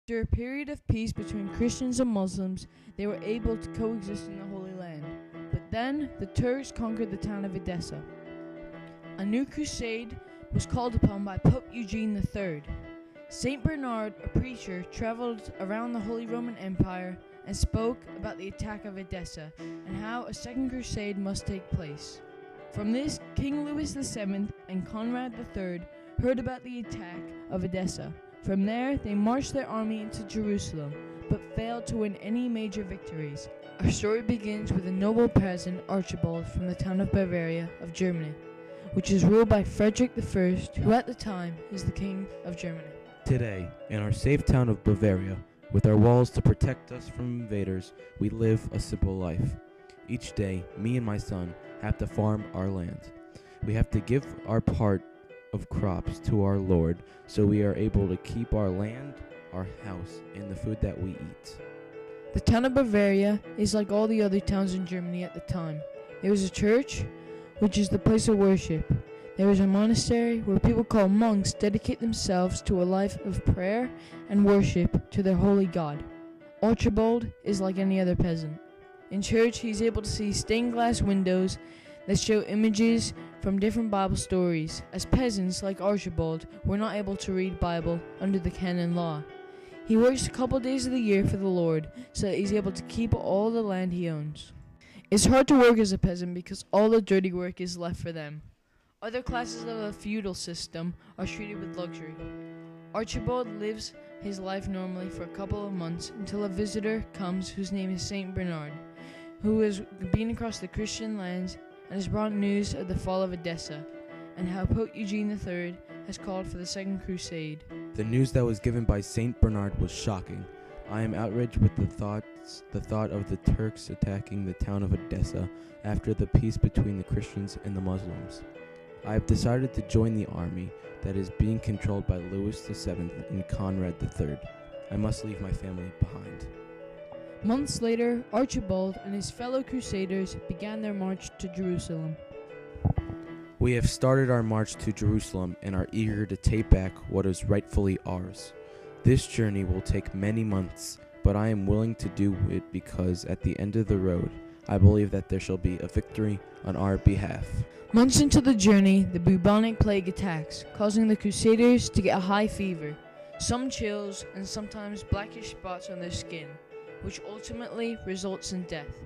After a period of peace between Christians and Muslims, they were able to coexist in the Holy Land. But then the Turks conquered the town of Edessa. A new crusade was called upon by Pope Eugene III. Saint Bernard, a preacher, traveled around the Holy Roman Empire and spoke about the attack of Edessa and how a second crusade must take place. From this, King Louis VII and Conrad III heard about the attack of Edessa. From there, they marched their army into Jerusalem, but failed to win any major victories. Our story begins with a noble peasant, Archibald, from the town of Bavaria of Germany, which is ruled by Frederick I, who at the time is the King of Germany. Today, in our safe town of Bavaria, with our walls to protect us from invaders, we live a simple life. Each day, me and my son have to farm our land. We have to give our part of crops to our Lord, so we are able to keep our land, our house, and the food that we eat. The town of Bavaria is like all the other towns in Germany at the time. There is a church, which is the place of worship. There is a monastery where people called monks dedicate themselves to a life of prayer and worship to their holy God. Archibald is like any other peasant. In church, he is able to see stained glass windows that show images from different Bible stories, as peasants like Archibald were not able to read Bible under the canon law. He works a couple days of the year for the Lord so that he's able to keep all the land he owns. It's hard to work as a peasant because all the dirty work is left for them. Other classes of the feudal system are treated with luxury. Archibald lives his life normally for a couple of months until a visitor comes whose name is Saint Bernard, who has been across the Christian lands and has brought news of the fall of Edessa and how Pope Eugene III has called for the Second Crusade. The news that was given by Saint Bernard was shocking. I am outraged with the thought of the Turks attacking the town of Edessa after the peace between the Christians and the Muslims. I have decided to join the army that is being controlled by Louis VII and Conrad III. I must leave my family behind. Months later, Archibald and his fellow crusaders began their march to Jerusalem. We have started our march to Jerusalem and are eager to take back what is rightfully ours. This journey will take many months, but I am willing to do it because at the end of the road, I believe that there shall be a victory on our behalf. Months into the journey, the bubonic plague attacks, causing the crusaders to get a high fever, some chills, and sometimes blackish spots on their skin, which ultimately results in death.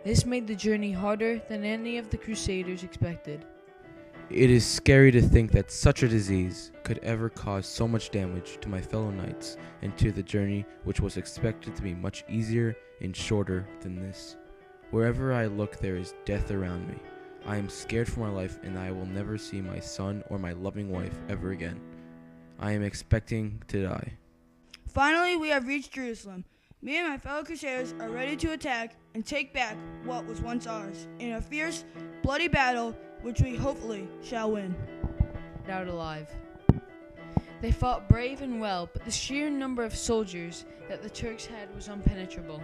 This made the journey harder than any of the crusaders expected. It is scary to think that such a disease could ever cause so much damage to my fellow knights and to the journey which was expected to be much easier and shorter than this. Wherever I look, there is death around me. I am scared for my life, and I will never see my son or my loving wife ever again. I am expecting to die. Finally, we have reached Jerusalem. Me and my fellow crusaders are ready to attack and take back what was once ours in a fierce, bloody battle which we hopefully shall win. Out alive. They fought brave and well, but the sheer number of soldiers that the Turks had was impenetrable.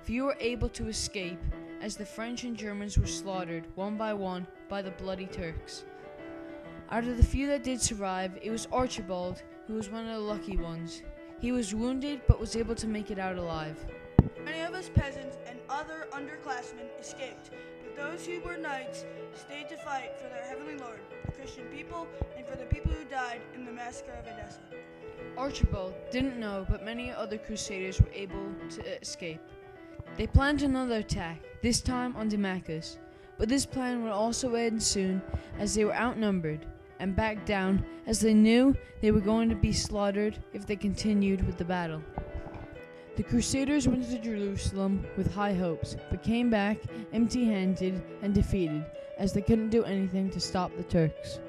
Few were able to escape, as the French and Germans were slaughtered one by one by the bloody Turks. Out of the few that did survive, it was Archibald who was one of the lucky ones. He was wounded but was able to make it out alive. Many of us peasants and other underclassmen escaped, but those who were knights stayed to fight for their heavenly Lord, the Christian people, and for the people who died in the massacre of Edessa. Archibald didn't know, but many other crusaders were able to escape. They planned another attack, this time on Damascus, but this plan would also end soon as they were outnumbered and backed down as they knew they were going to be slaughtered if they continued with the battle. The Crusaders went to Jerusalem with high hopes, but came back empty-handed and defeated as they couldn't do anything to stop the Turks.